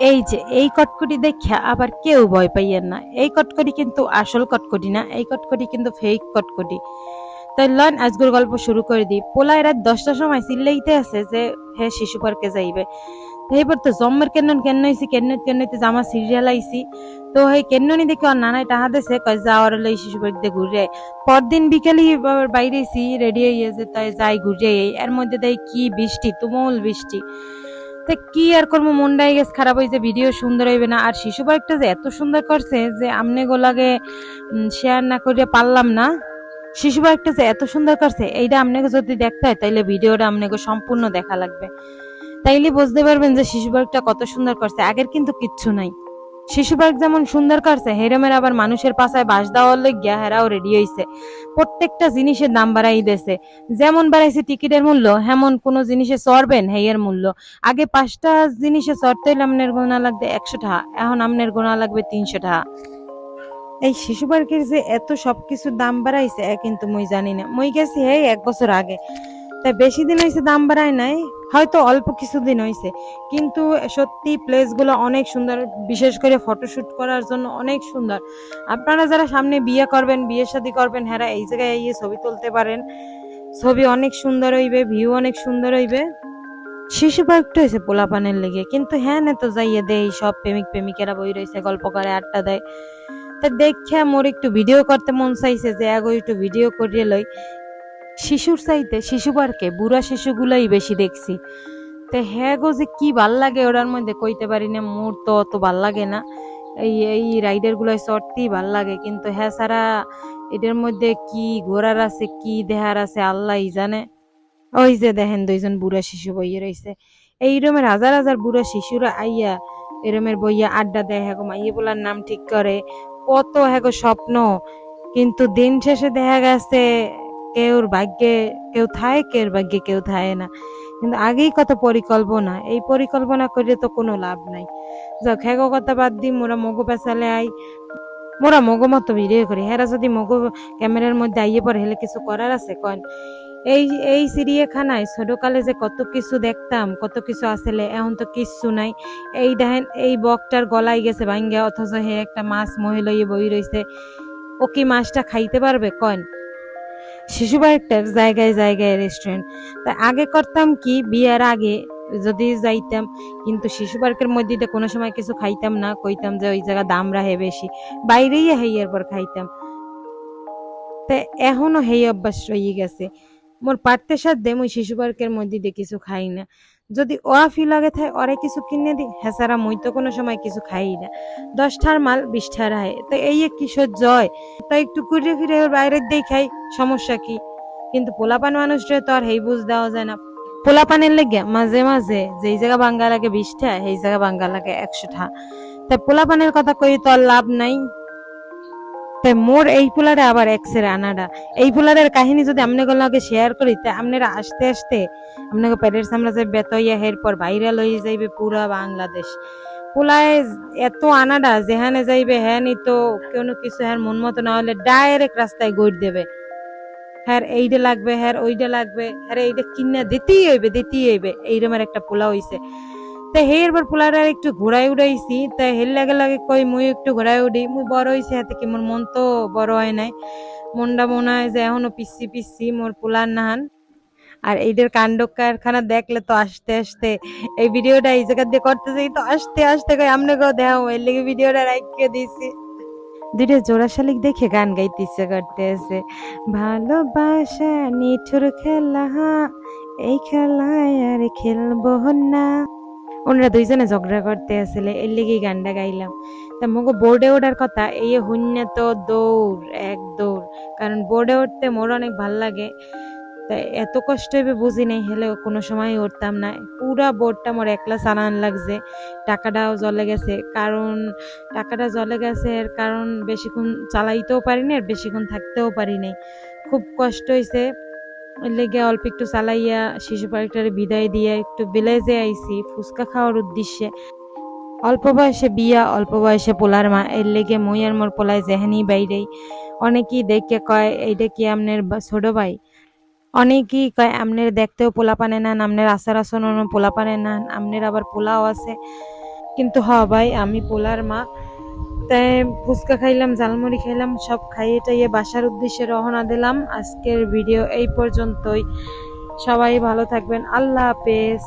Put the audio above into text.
এই যে এই কটকটি দেখা আবার কেউ ভয় পাইয়েন না, এই কটকটি কিন্তু আসল কটকটি না, এই কটকটি কিন্তু ফেক কটকটি। তাই লন আজকের গল্প শুরু করে দিই। পোলায় রাত 10টার সময় চিল্লাইতে আছে যে হ্যাঁ শিশু পার্কে যাইবে। তো এবার তো জম্মের কেন হয়েছি কেন্নইতে জামা সিরিয়াল আইছি। তো এই কেন্ননি দেখে আর নানাই টাহা দেছে কয় যাওয়ার হলে শিশু পার্ক দিয়ে ঘুরে আয়। পরদিন বিকেলে বাইরেছি রেডি হয়ে যে তাই যাই ঘুরে এই এর মধ্যে দেয় কি বৃষ্টি, তুমুল বৃষ্টি। তা কি আর করবো, মনটাই গেছে খারাপ হয়েছে, ভিডিও সুন্দর হইবে না। আর শিশু পার্কটা যে এত সুন্দর করছে যে আমনে গোলাগে শেয়ার না করিয়া পারলাম না। শিশু পার্কটা যে এত সুন্দর করছে এইটা আপনাকে যদি দেখতে হয় তাইলে ভিডিওটা আপনাকে সম্পূর্ণ দেখা লাগবে, তাইলে বুঝতে পারবেন যে শিশু পার্কটা কত সুন্দর করছে। আগের কিন্তু কিচ্ছু নাই। শিশু পার্ক যেমন সুন্দর করছে হেরমের আবার মানুষের পাশায় বাস দেওয়ার লইগিয়া হেরাও রেডি হইছে। প্রত্যেকটা জিনিসের দাম বাড়াই দিয়েছে। যেমন বাড়াইছে টিকিটের মূল্য হেমন কোনো জিনিসে চড়বেন হেয়ের মূল্য। আগে 5টা জিনিসে চড়তে হইলে আপনার গোনা লাগবে 100 টাকা, এখন আপনার গোনা লাগবে 300 টাকা। এই শিশু পার্কের যে এত সবকিছুর দাম বাড়াইছে কিন্তু মুই জানি না, মুই গেছি 1 বছর আগে। তাই বেশি দিন হয়েছে দাম বাড়ায় নাই, হয়তো অল্প কিছুদিন হয়েছে। কিন্তু সত্যি প্লেস গুলো অনেক সুন্দর, বিশেষ করে ফটোশুট করার জন্য অনেক সুন্দর। আপনারা যারা সামনে বিয়ে করবেন, বিয়ে শাদী করবেন, হ্যাঁ এই জায়গায় এই ছবি তুলতে পারেন। ছবি অনেক সুন্দর হইবে, ভিউ অনেক সুন্দর হইবে। শিশু পার্কটা হয়েছে পোলাপানের লেগে, কিন্তু হ্যাঁ না তো যাইয়ে দেয় সব প্রেমিকেরা বই রয়েছে, গল্প করে, আড্ডা দেয়। তা দেখে মোর একটু ভিডিও করতে মন চাইছে যে আগে একটু ভিডিও করিয়ে লই। শিশুর চাইতে শিশু পার্কে বুড়া শিশুগুলাই বেশি দেখছি। তো হ্যাঁ গো যে কি ভাল লাগে ওটার মধ্যে কইতে পারি না, মোর তো অত ভাল লাগে না। এই এই রাইডার গুলাই সত্যিই ভাল লাগে, কিন্তু হ্যাঁ সারা এটার মধ্যে কি ঘোরার আছে কি দেহার আছে আল্লাহ জানে। ওই যে দেখেন 2জন বুড়া শিশু বইয়ে রয়েছে। এই রুমের হাজার হাজার বুড়া শিশুরা আইয়া এরমের বইয়া আড্ডা দেয়, হ্যাঁ মাইয়ে বলার নাম ঠিক করে, কত হ্যাঁ স্বপ্ন। কিন্তু দিন শেষে দেখা গেছে কেউর ভাগ্যে কেউ থায়, কেউর ভাগ্যে কেউ থায় না। কিন্তু আগেই কত পরিকল্পনা, এই পরিকল্পনা করে তো কোনো লাভ নাই। যাক হ্যাঁ কথা বাদ দিই, মোরা মগো পেছালে আই, মোরা মগো মতো ভিডিও করি। হেরা যদি মগো ক্যামেরার মধ্যে আইয়ে পড়ে হেলে কিছু করার আছে কন? এই এই চিড়িয়াখানায় ছোটকালে যে কত কিছু দেখতাম, কত কিছু আসলে এখন তো কিচ্ছু নাই। এই দেখেন এই বকটার গলায় গেছে ভাঙ্গা, অথচ হে একটা মাছ মহিলা বই রয়েছে। ও কি মাছটা খাইতে পারবে কন? শিশু পার্কটার জায়গায় জায়গায় রেস্টুরেন্ট। তাই আগে করতাম কি, বিয়ার আগে যদি যাইতাম কিন্তু শিশু পার্কের মধ্যে কোনো সময় কিছু খাইতাম না, কইতাম যে ওই জায়গা দাম রাহে বেশি, বাইরেই হেইয়ার পর খাইতাম। তা এখনো হেই অভ্যাস রয়ে গেছে মোর। পারতে সাধ্যে মুই শিশু পার্কের মধ্যে দিয়ে কিছু খাই না। যদি ওরা ফি লাগে থাকে ওরা কিছু কিনে দি, হ্যাঁ মুই তো কোনো সময় কিছু খাই না। 10টার মাল 20টার হয়, তো এই কিশোর জয়। তাই একটু ঘুরে ফিরে বাইরের দিয়ে খাই, সমস্যা কি? কিন্তু পোলাপান মানুষরা তো আর হেই বুঝ দেওয়া যায় না। পোলাপানের লেগে মাঝে মাঝে যেই জায়গা বাঙ্গা লাগে 20টা, সেই জায়গা বাঙ্গা লাগে 100টা। তাই পোলাপানের কথা কই তো আর লাভ নাই। তাই মোর এই পোলারে আবার এক্সের আনাডা। এই পোলারের কাহিনী যদি আপনাকে লগে শেয়ার করি তাই আপনারা আস্তে আস্তে আপনাকে পেটের সামলাতে বেতইয়া এরপর ভাইরাল হয়ে যাইবে পুরা বাংলাদেশ। পোলায় এত আনাডা, যেখানে যাইবে হ্যাঁ নি তো কোনো কিছু হ্যাঁ মন মতো না হলে ডাইরেক্ট রাস্তায় গইট দেবে। হ্যাঁ এইটা লাগবে, হ্যাঁ ওইটা লাগবে, হ্যাঁ এইটা কিনা দিতেই হইবে এইরকমের একটা পোলা হইছে। তাই হের বার পোলারে একটু ঘোরায় উড়াইছি, তাই হের লাগে লাগে কই মুই একটু ঘোরায় উড়ি। মুই বড় হইছে হাতে কি মোর মন তো বড় হয় নাই, মনটা মনে হয় যে এখনো পিচ্ছি মোর পোলার নাহান। আর এইটার কাণ্ড কারখানা দেখলে তো আস্তে আস্তে এই ভিডিওটা এই জায়গা দিয়ে করতে যাই তো আস্তে আস্তে কই আমনে কেউ দেখাও, এর লেগে ভিডিওটা রাখিয়ে দিয়েছি। দুইটা জোড়া শালিক দেখে গান গাইতে ইচ্ছে করতেছে। ভালোবাসা নিঠুর খেলা, এই খেলায় আর খেলবো না। ওনারা 2জনে ঝগড়া করতে আসলে এর লেগেই গানটা গাইলাম। তা মগো বোর্ডে ওঠার কথা, এই হুন্যে তো দৌড় এক দৌড়, কারণ বোর্ডে উঠতে মোর অনেক ভাল লাগে। তাই এত কষ্ট হইবে বুঝি নাই, হেলে কোনো সময় উঠতাম না। পুরা বোর্ডটা মোর একলা চালান লাগছে। টাকাটাও জলে গেছে, কারণ টাকাটা জলে গেছে এর কারণ বেশিক্ষণ চালাইতেও পারিনি আর বেশিক্ষণ থাকতেও পারি নাই। খুব কষ্ট হয়েছে। লেগে অল্প একটু চালাইয়া শিশু পার্কটারে বিদায় দিয়ে একটু ভিলেজে আইছি ফুচকা খাওয়ার উদ্দেশ্যে। অল্প বয়সে বিয়া, অল্প বয়সে পোলার মা, এর লেগে মই আর মোর পোলায় যেহানি বাইরেই। অনেকেই দেখে কয় এইটা কি আমনের ছোট ভাই, অনেকেই কয় আমনের দেখতেও পোলা পানে না, আমনের আচার আচরণও পোলা পানে না, আমনের আবার পোলাও আছে। কিন্তু হ ভাই আমি পোলার মা, তাই ফুচকা খাইলাম, ঝালমুড়ি খাইলাম, সব খাইয়ে টাইয়ে বাসার উদ্দেশ্যে রওনা দিলাম। আজকের ভিডিও এই পর্যন্তই। সবাই ভালো থাকবেন, আল্লাহ হাফেজ।